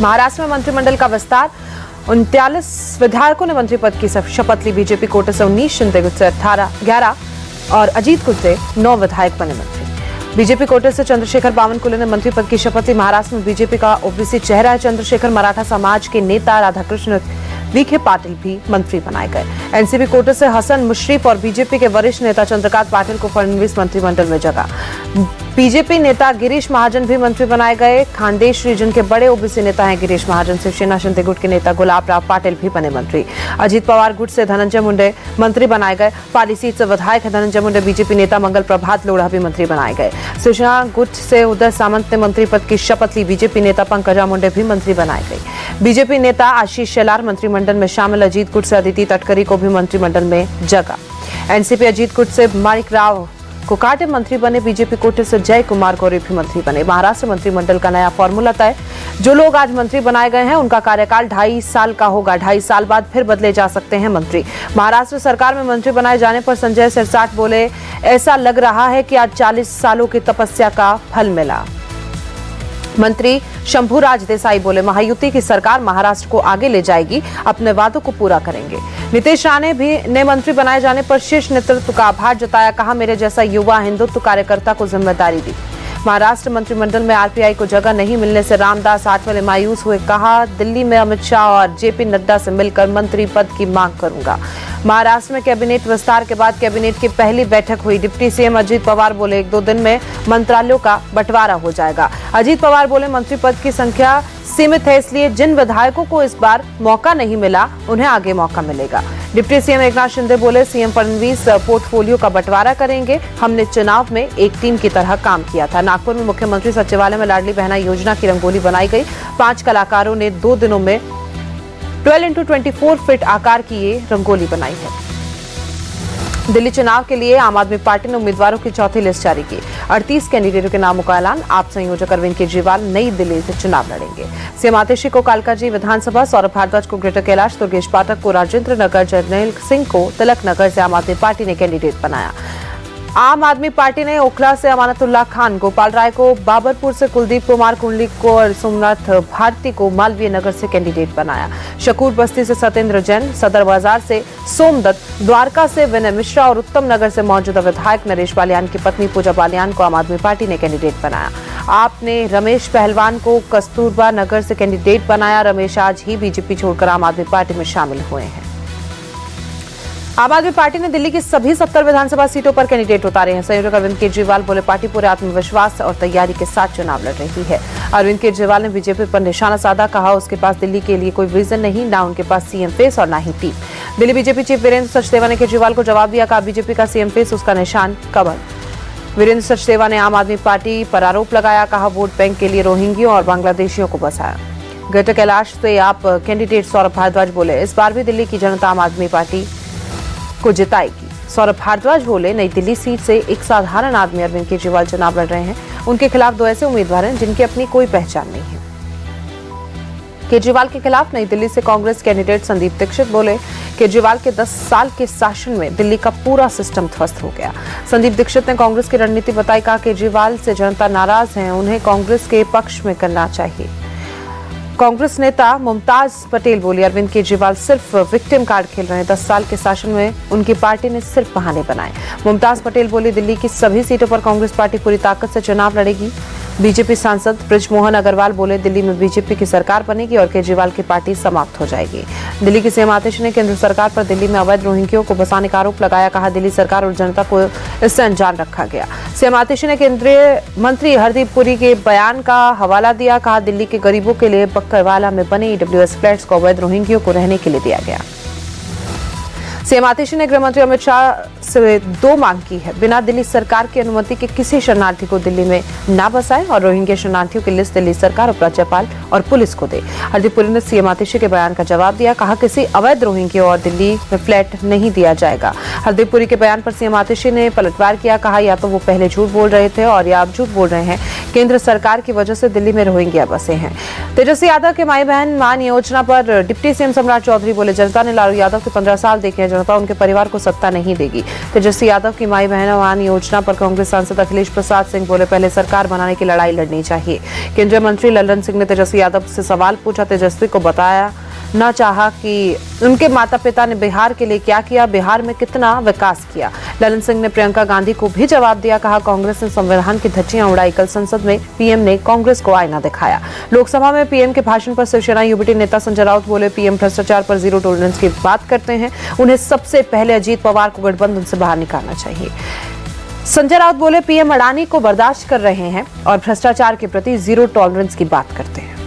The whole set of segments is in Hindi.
महाराष्ट्र में मंत्रिमंडल का विस्तार, 39 विधायकों ने मंत्री पद की शपथ ली। बीजेपी कोटे से 19, शिंदे गुट से 11 और अजीत गुट से 9 विधायक बने मंत्री। बीजेपी कोटे से चंद्रशेखर बावनकुले ने मंत्री पद की शपथ ली। महाराष्ट्र में बीजेपी का ओबीसी चेहरा है चंद्रशेखर। मराठा समाज के नेता राधाकृष्ण विखे पाटिल भी मंत्री बनाए गए। एनसीपी कोटे से हसन मुशर्रफ और बीजेपी के वरिष्ठ नेता चंद्रकांत पाटिल को फडणवीस मंत्रिमंडल में जगह। बीजेपी नेता गिरीश महाजन भी मंत्री बनाए गए। खानदेश रीजन के बड़े ओबीसी नेता हैं गिरीश महाजन। शिवसेना शिंदे गुट के नेता गुलाब राव पाटिल भी बने मंत्री। अजीत पवार गुट से धनंजय मुंडे मंत्री बनाए गए। पाली सीट से विधायक है धनंजय मुंडे। बीजेपी नेता मंगल प्रभात लोढ़ा भी मंत्री बनाए गए। शिवसेना गुट से उदय सामंत ने मंत्री पद की शपथ ली। बीजेपी नेता पंकजा मुंडे भी मंत्री बनाए गए। बीजेपी नेता आशीष शेलार मंत्रिमंडल में शामिल। अजीत गुट से अदिति तटकरे को भी मंत्रिमंडल में जगह। एनसीपी अजीत गुट से माणिक राव कोकाटे मंत्री बने। बीजेपी कोटे से जय कुमार गौरी भी मंत्री बने। महाराष्ट्र मंत्रिमंडल का नया फॉर्मूला तय। जो लोग आज मंत्री बनाए गए हैं उनका कार्यकाल 2.5 साल का होगा। 2.5 साल बाद फिर बदले जा सकते हैं मंत्री। महाराष्ट्र सरकार में मंत्री बनाए जाने पर संजय सिरसाट बोले, ऐसा लग रहा है कि आज 40 सालों की तपस्या का फल मिला। मंत्री शंभूराज देसाई बोले, महायुति की सरकार महाराष्ट्र को आगे ले जाएगी, अपने वादों को पूरा करेंगे। नीतीश राणे ने मंत्री बनाए जाने पर शीर्ष नेतृत्व का आभार जताया। कहा, मेरे जैसा युवा हिंदुत्व कार्यकर्ता को जिम्मेदारी दी। महाराष्ट्र मंत्रिमंडल में आरपीआई को जगह नहीं मिलने से रामदास आठवले मायूस हुए। कहा, दिल्ली में अमित शाह और जेपी नड्डा से मिलकर मंत्री पद की मांग करूंगा। महाराष्ट्र में कैबिनेट विस्तार के बाद कैबिनेट की पहली बैठक हुई। डिप्टी सीएम अजीत पवार बोले, 1-2 दिन में मंत्रालयों का बंटवारा हो जाएगा। अजीत पवार बोले, मंत्री पद की संख्या सीमित है, इसलिए जिन विधायकों को इस बार मौका नहीं मिला उन्हें आगे मौका मिलेगा। डिप्टी सीएम एकनाथ शिंदे बोले, सीएम फडणवीस पोर्टफोलियो का बंटवारा करेंगे। हमने चुनाव में एक टीम की तरह काम किया था। नागपुर में मुख्यमंत्री सचिवालय में लाडली बहना योजना की रंगोली बनाई गई। 5 कलाकारों ने 2 दिनों में 12x24 फीट आकार की ये रंगोली बनाई है। दिल्ली चुनाव के लिए आम आदमी पार्टी ने उम्मीदवारों की चौथी लिस्ट जारी की। 38 कैंडिडेटों के नामों का ऐलान। आप संयोजक अरविंद केजरीवाल नई दिल्ली से चुनाव लड़ेंगे। सीएम आतिशी को कालकाजी विधानसभा, सौरभ भारद्वाज को ग्रेटर कैलाश, दुर्गेश पाठक को राजेंद्र नगर, जर्नैल सिंह को तिलक नगर से आम आदमी पार्टी ने कैंडिडेट बनाया। आम आदमी पार्टी ने ओखला से अमानतुल्लाह खान, गोपाल राय को बाबरपुर से कुलदीप कुमार कुंडली को और सोमनाथ भारती को मालवीय नगर से कैंडिडेट बनाया। शकूर बस्ती से सत्येंद्र जैन, सदर बाजार से सोमदत्त, द्वारका से विनय मिश्रा और उत्तम नगर से मौजूदा विधायक नरेश बालियान की पत्नी पूजा बालियान को आम आदमी पार्टी ने कैंडिडेट बनाया। आपने रमेश पहलवान को कस्तूरबा नगर से कैंडिडेट बनाया। रमेश आज ही बीजेपी छोड़कर आम आदमी पार्टी में शामिल हुए हैं। आम आदमी पार्टी ने दिल्ली की सभी 70 विधानसभा सीटों पर कैंडिडेट उतारे हैं। संयोजक अरविंद केजरीवाल बोले, पार्टी पूरे आत्मविश्वास और तैयारी के साथ चुनाव लड़ रही है। अरविंद केजरीवाल ने बीजेपी पर निशाना साधा। कहा, उसके पास दिल्ली के लिए कोई विजन नहीं, ना उनके पास सीएम फेस और ना ही team. Delhi BJP chief Virendra Sachdeva ने केजरीवाल को जवाब दिया। कहा, बीजेपी का सीएम फेस उसका निशान कमल। वीरेंद्र सचदेवा ने आम आदमी पार्टी पर आरोप लगाया। कहा, वोट बैंक के लिए रोहिंग्यों और बांग्लादेशियों को बसाया। ग्रेटर कैलाश से आप कैंडिडेट सौरभ भारद्वाज बोले, इस बार भी दिल्ली की जनता आम आदमी पार्टी को जिताएगी। सौरभ भारद्वाज बोले, नई दिल्ली सीट से एक साधारण आदमी अरविंद केजरीवाल चुनाव लड़ रहे हैं। उनके खिलाफ 2 ऐसे उम्मीदवार हैं जिनकी अपनी कोई पहचान नहीं है। केजरीवाल के खिलाफ नई दिल्ली से कांग्रेस कैंडिडेट संदीप दीक्षित बोले, केजरीवाल के 10 साल के शासन में दिल्ली का पूरा सिस्टम ध्वस्त हो गया। संदीप दीक्षित ने कांग्रेस की रणनीति बताई। कहा, केजरीवाल से जनता नाराज है, उन्हें कांग्रेस के पक्ष में करना चाहिए। कांग्रेस नेता मुमताज पटेल बोली, अरविंद केजरीवाल सिर्फ विक्टिम कार्ड खेल रहे हैं। 10 साल के शासन में उनकी पार्टी ने सिर्फ बहाने बनाए। मुमताज पटेल बोली, दिल्ली की सभी सीटों पर कांग्रेस पार्टी पूरी ताकत से चुनाव लड़ेगी। बीजेपी सांसद बृजमोहन अग्रवाल बोले, दिल्ली में बीजेपी की सरकार बनेगी और केजरीवाल की पार्टी समाप्त हो जाएगी। दिल्ली की सीएम आतिशी ने केंद्र सरकार पर दिल्ली में अवैध रोहिंग्यों को बसाने का आरोप लगाया। कहा, दिल्ली सरकार और जनता को इससे अनजान रखा गया। सीएम आतिशी ने केंद्रीय मंत्री हरदीप पुरी के बयान का हवाला दिया। कहा, दिल्ली के गरीबों के लिए बक्करवाला में बने ईडब्ल्यूएस फ्लैट्स को अवैध रोहिंग्यों को रहने के लिए दिया गया। सीएम आतिशी ने गृह मंत्री अमित शाह से 2 मांग की है। बिना दिल्ली सरकार की अनुमति के किसी शरणार्थी को दिल्ली में ना बसाए और रोहिंग्या शरणार्थियों की लिस्ट दिल्ली सरकार, उपराज्यपाल और पुलिस को दे। हरदीप पुरी ने सीएम आतिशी के बयान का जवाब दिया। कहा, किसी अवैध रोहिंग्या और दिल्ली में फ्लैट नहीं दिया जाएगा। हरदीप पुरी के बयान पर सीएम आतिशी ने पलटवार किया। कहा, या तो वो पहले झूठ बोल रहे थे और या अब झूठ बोल रहे हैं। केंद्र सरकार की वजह से दिल्ली में रोहिंग्या बसे हैं। तेजस्वी यादव के माई बहन मान योजना पर डिप्टी सीएम सम्राट चौधरी बोले, जनता ने लालू यादव के 15 साल देखे हैं, जनता उनके परिवार को सत्ता नहीं देगी। तेजस्वी यादव की माई बहन मान योजना पर कांग्रेस सांसद अखिलेश प्रसाद सिंह बोले, पहले सरकार बनाने की लड़ाई लड़नी चाहिए। केंद्रीय मंत्री लल्लन सिंह ने तेजस्वी यादव से सवाल पूछा। तेजस्वी को बताया न चाहा कि उनके माता पिता ने बिहार के लिए क्या किया, बिहार में कितना विकास किया। ललन सिंह ने प्रियंका गांधी को भी जवाब दिया, कहा कांग्रेस ने संविधान की धज्जियां उड़ाई। कल संसद में पीएम ने कांग्रेस को आईना दिखाया। लोकसभा में पीएम के भाषण पर शिवसेना यूबीटी नेता संजय राउत बोले, पीएम भ्रष्टाचार पर जीरो टॉलरेंस की बात करते हैं, उन्हें सबसे पहले अजीत पवार को गठबंधन से बाहर निकालना चाहिए। संजय राउत बोले, पीएम अडानी को बर्दाश्त कर रहे हैं और भ्रष्टाचार के प्रति जीरो टॉलरेंस की बात करते हैं।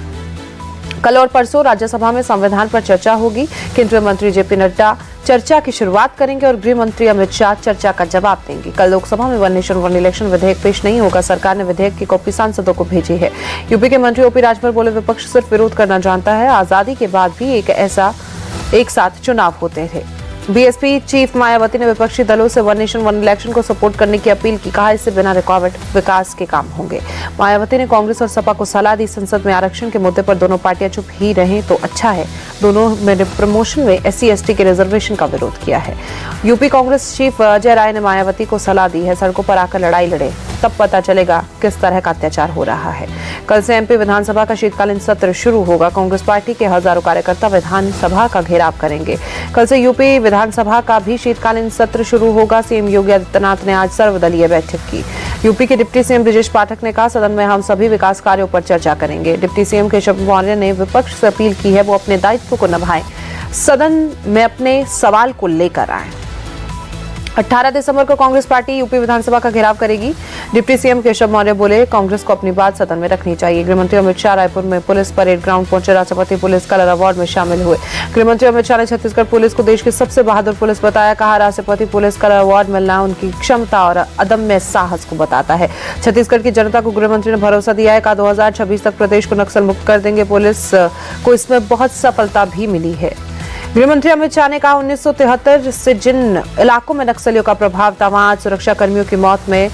कल और परसों राज्यसभा में संविधान पर चर्चा होगी। केंद्रीय मंत्री जेपी नड्डा चर्चा की शुरुआत करेंगे और गृह मंत्री अमित शाह चर्चा का जवाब देंगे। कल लोकसभा में वन नेशन वन इलेक्शन विधेयक पेश नहीं होगा। सरकार ने विधेयक की कॉपी सांसदों को भेजी है। यूपी के मंत्री ओपी राजभर बोले, विपक्ष सिर्फ विरोध करना जानता है, आजादी के बाद भी एक साथ चुनाव होते थे। बीएसपी चीफ मायावती ने विपक्षी दलों से वन नेशन वन इलेक्शन को सपोर्ट करने की अपील की, कहा इससे बिना रुकावट विकास के काम होंगे। मायावती ने कांग्रेस और सपा को सलाह दी, संसद में आरक्षण के मुद्दे पर दोनों पार्टियां चुप ही रहें तो अच्छा है। दोनों में प्रमोशन में SC/ST के रिजर्वेशन का विरोध किया है। यूपी कांग्रेस चीफ अजय राय ने मायावती को सलाह दी है, सड़कों पर आकर लड़ाई लड़े, तब पता चलेगा किस तरह का अत्याचार हो रहा है। कल से MP विधानसभा का शीतकालीन सत्र शुरू होगा। कांग्रेस पार्टी के हजारों कार्यकर्ता विधानसभा का घेराव करेंगे। कल से यूपी विधानसभा का भी शीतकालीन सत्र शुरू होगा। सीएम योगी आदित्यनाथ ने आज सर्वदलीय बैठक की। यूपी के डिप्टी सीएम ब्रजेश पाठक ने कहा, सदन में हम सभी विकास कार्यों पर चर्चा करेंगे। डिप्टी सीएम केशव मौर्य ने विपक्ष से अपील की है, वो अपने दायित्व को निभाएं, सदन में अपने सवाल को लेकर आए। 18 दिसंबर को कांग्रेस पार्टी यूपी विधानसभा का घेराव करेगी। डिप्टी सीएम केशव मौर्य बोले, कांग्रेस को अपनी बात सदन में रखनी चाहिए। गृहमंत्री अमित शाह रायपुर में पुलिस परेड ग्राउंड पहुंचे, राष्ट्रपति पुलिस कलर अवार्ड में शामिल हुए। गृहमंत्री अमित शाह ने छत्तीसगढ़ पुलिस को देश की सबसे बहादुर पुलिस बताया, कहा राष्ट्रपति पुलिस कलर अवार्ड मिलना उनकी क्षमता और अदम्य साहस को बताता है। छत्तीसगढ़ की जनता को गृहमंत्री ने भरोसा दिया है, कहा 2026 तक प्रदेश को नक्सल मुक्त कर देंगे। पुलिस को इसमें बहुत सफलता भी मिली है। गृहमंत्री अमित शाह ने कहा, 1973 से जिन इलाकों में नक्सलियों का प्रभाव था, वहां आज सुरक्षा कर्मियों की मौत में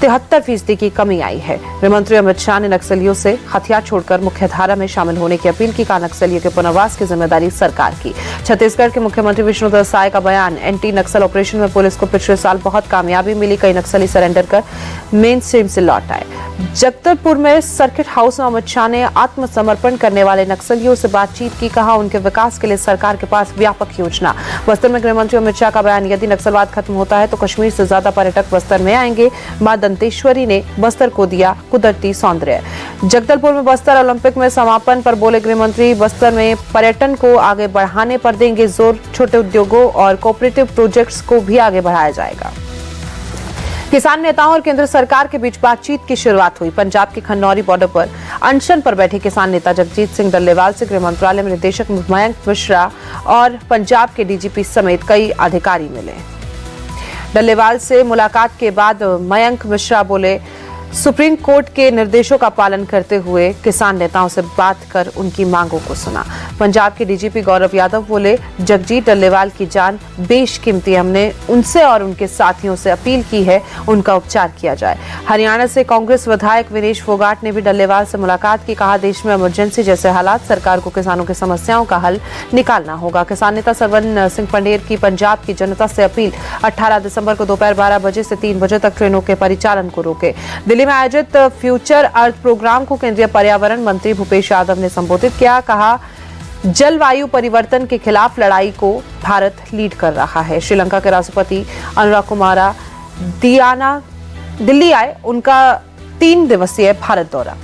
73% की कमी आई है। गृहमंत्री अमित शाह ने नक्सलियों से हथियार छोड़कर मुख्यधारा में शामिल होने की अपील की, कहा नक्सलियों के पुनर्वास की जिम्मेदारी सरकार की। छत्तीसगढ़ के मुख्यमंत्री विष्णुदेव साय का बयान, एंटी नक्सल ऑपरेशन में पुलिस को पिछले साल बहुत कामयाबी मिली, कई नक्सली सरेंडर कर मेन स्ट्रीम से लौट आए। जगदलपुर में सर्किट हाउस में अमित शाह ने आत्मसमर्पण करने वाले नक्सलियों से बातचीत की, कहा उनके विकास के लिए सरकार के पास व्यापक योजना। बस्तर में गृहमंत्री अमित शाह का बयान, यदि नक्सलवाद खत्म होता है तो कश्मीर से ज्यादा पर्यटक बस्तर में आएंगे। मां दंतेश्वरी ने बस्तर को दिया कुदरती सौंदर्य। जगदलपुर में बस्तर ओलंपिक में समापन पर बोले गृहमंत्री, बस्तर में पर्यटन को आगे बढ़ाने पर देंगे जोर, छोटे उद्योगों और कोऑपरेटिव प्रोजेक्ट्स को भी आगे बढ़ाया जाएगा। किसान नेताओं और केंद्र सरकार के बीच बातचीत की शुरुआत हुई। पंजाब के खन्नौरी बॉर्डर पर अनशन पर बैठे किसान नेता जगजीत सिंह डल्लेवाल से गृह मंत्रालय में निदेशक मयंक मिश्रा और पंजाब के DGP समेत कई अधिकारी मिले। डल्लेवाल से मुलाकात के बाद मयंक मिश्रा बोले, सुप्रीम कोर्ट के निर्देशों का पालन करते हुए किसान नेताओं से बात कर उनकी मांगों को सुना। पंजाब के DGP गौरव यादव बोले, जगजीत डल्लेवाल की जान बेशकीमती, हमने उनसे और उनके साथियों से अपील की है उनका उपचार किया जाए। हरियाणा से कांग्रेस विधायक विनेश फोगाट ने भी डल्लेवाल से मुलाकात की, कहा देश में इमरजेंसी जैसे हालात, सरकार को किसानों की समस्याओं का हल निकालना होगा। किसान नेता सरवन सिंह पंडेर की पंजाब की जनता से अपील, 18 दिसंबर को दोपहर 12 बजे से 3 बजे तक ट्रेनों के परिचालन को रोके। दिल्ली में आयोजित फ्यूचर अर्थ प्रोग्राम को केंद्रीय पर्यावरण मंत्री भूपेश यादव ने संबोधित किया, कहा जलवायु परिवर्तन के खिलाफ लड़ाई को भारत लीड कर रहा है। श्रीलंका के राष्ट्रपति अनुरा कुमारा दिल्ली आए, उनका 3 दिवसीय भारत दौरा।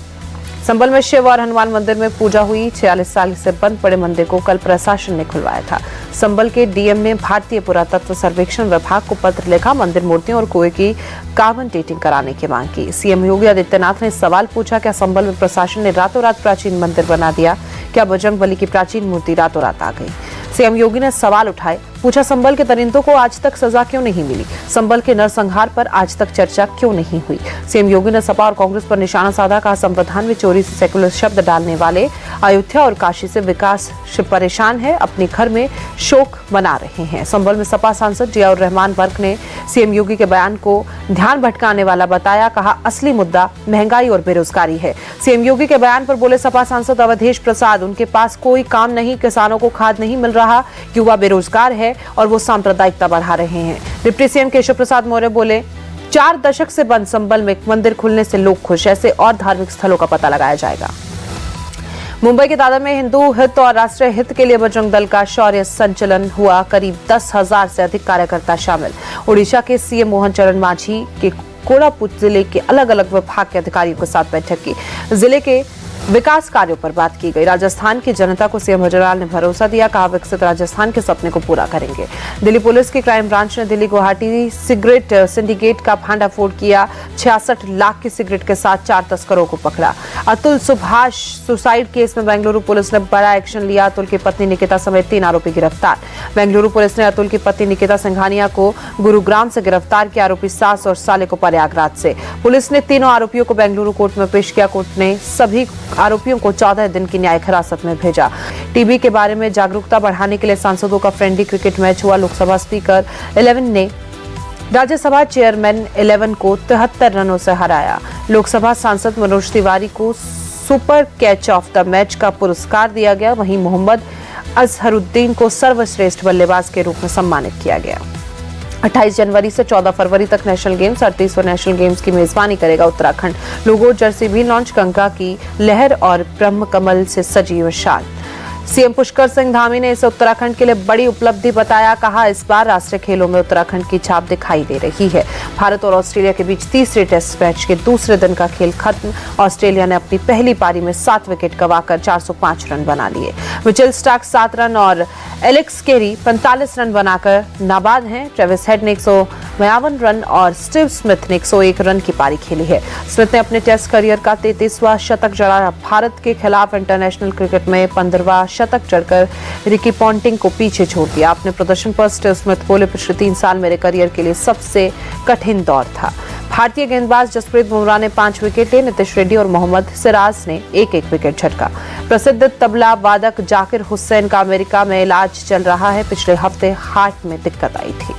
संबल में शिव और हनुमान मंदिर में पूजा हुई। 46 साल से बंद पड़े मंदिर को कल प्रशासन ने खुलवाया था। संबल के DM ने भारतीय पुरातत्व सर्वेक्षण विभाग को पत्र लिखा, मंदिर मूर्तियों और कुएं की कार्बन डेटिंग कराने की मांग की। CM योगी आदित्यनाथ ने सवाल पूछा, क्या संबल में प्रशासन ने रातों रात प्राचीन मंदिर बना दिया? क्या बजरंगबली की प्राचीन मूर्ति रातों रात आ गई? CM योगी ने सवाल उठाए, पूछा संबल के दरिंदों को आज तक सजा क्यों नहीं मिली? संबल के नरसंहार पर आज तक चर्चा क्यों नहीं हुई? CM योगी ने सपा और कांग्रेस पर निशाना साधा, कहा संविधान में चोरी से सेकुलर शब्द डालने वाले अयोध्या और काशी से विकास से परेशान है, अपने घर में शोक मना रहे हैं। संभल में सपा सांसद जियाउर रहमान वर्क ने सीएम योगी के बयान को ध्यान भटकाने वाला बताया। कहा, असली मुद्दा महंगाई और बेरोजगारी है। सीएम योगी के बयान पर बोले सपा सांसद अवधेश प्रसाद, उनके पास कोई काम नहीं, किसानों को खाद नहीं मिल रहा, युवा बेरोजगार है और वो सांप्रदायिकता बढ़ा रहे हैं। डिप्टी सीएम केशव प्रसाद मौर्य बोले, 4 दशक से बंद संबल में मंदिर खुलने से लोग खुश, ऐसे और धार्मिक स्थलों का पता लगाया जाएगा। मुंबई के दादर में हिंदू हित और राष्ट्रीय हित के लिए बजरंग दल का शौर्य संचलन हुआ। करीब 10,000 से अधिक कार्यकर्ता शामिल। ओडिशा के सीएम मोहन चरण मांझी के कोरापुट जिले के अलग अलग विभाग के अधिकारियों के साथ बैठक की। जिले के विकास कार्यों पर बात की गई। राजस्थान की जनता को सीएम केजरीवाल ने भरोसा दिया। कहा, विकसित राजस्थान के सपने को पूरा करेंगे। दिल्ली पुलिस की क्राइम ब्रांच ने दिल्ली गुवाहाटी सिगरेट सिंडिकेट का भांडाफोड़ किया। 66 लाख की सिगरेट के साथ 4 तस्करों को पकड़ा। अतुल सुभाष सुसाइड केस में बेंगलुरु पुलिस ने बड़ा एक्शन लिया। अतुल की पत्नी निकिता समेत 3 आरोपी गिरफ्तार। बेंगलुरु पुलिस ने अतुल की पत्नी निकिता सिंघानिया को गुरुग्राम से गिरफ्तार किया। आरोपी सास और साले को प्रयागराज से। पुलिस ने तीनों आरोपियों को बेंगलुरु कोर्ट में पेश किया। कोर्ट ने सभी आरोपियों को 14 दिन की न्यायिक हिरासत में भेजा। टीबी के बारे में जागरूकता बढ़ाने के लिए सांसदों का फ्रेंडली क्रिकेट मैच हुआ। लोकसभा स्पीकर 11 ने राज्यसभा चेयरमैन 11 को 73 रनों से हराया। लोकसभा सांसद मनोज तिवारी को super catch of the match का पुरस्कार दिया गया। वहीं मोहम्मद अजहरुद्दीन को सर्वश्रेष्ठ बल्लेबाज के रूप में सम्मानित किया गया। 28 जनवरी से 14 फरवरी तक नेशनल गेम्स 38वें नेशनल गेम्स की मेजबानी करेगा उत्तराखंड। लोगो जर्सी भी लॉन्च। गंगा की लहर और ब्रह्म कमल से सजी विशाल। सीएम पुष्कर सिंह धामी ने इसे उत्तराखंड के लिए बड़ी उपलब्धि बताया। कहा, इस बार राष्ट्रीय खेलों में उत्तराखंड की छाप दिखाई दे रही है। भारत और ऑस्ट्रेलिया के बीच तीसरे टेस्ट मैच के दूसरे दिन का खेल खत्म। ऑस्ट्रेलिया ने अपनी पहली पारी में 7 विकेट गंवाकर 405 रन बना लिए। मिचेल स्टार्क 7 रन और एलेक्स केरी 45 रन बनाकर नाबाद हैं। ट्रेविस हेड ने 152 रन और स्टीव स्मिथ ने 101 रन की पारी खेली है। स्मिथ ने अपने टेस्ट करियर का 33वां शतक जड़ा। भारत के खिलाफ इंटरनेशनल क्रिकेट में 15वां शतक जड़कर रिकी पॉन्टिंग को पीछे छोड़ दिया। अपने प्रदर्शन पर स्टीव स्मिथ बोले, पिछले 3 साल मेरे करियर के लिए सबसे कठिन दौर था। भारतीय गेंदबाज जसप्रीत बुमराह ने 5 विकेट लिए। नीतीश रेड्डी और मोहम्मद सिराज ने 1-1 विकेट झटका। प्रसिद्ध तबला वादक जाकिर हुसैन का अमेरिका में इलाज चल रहा है। पिछले हफ्ते हार्ट में दिक्कत आई थी।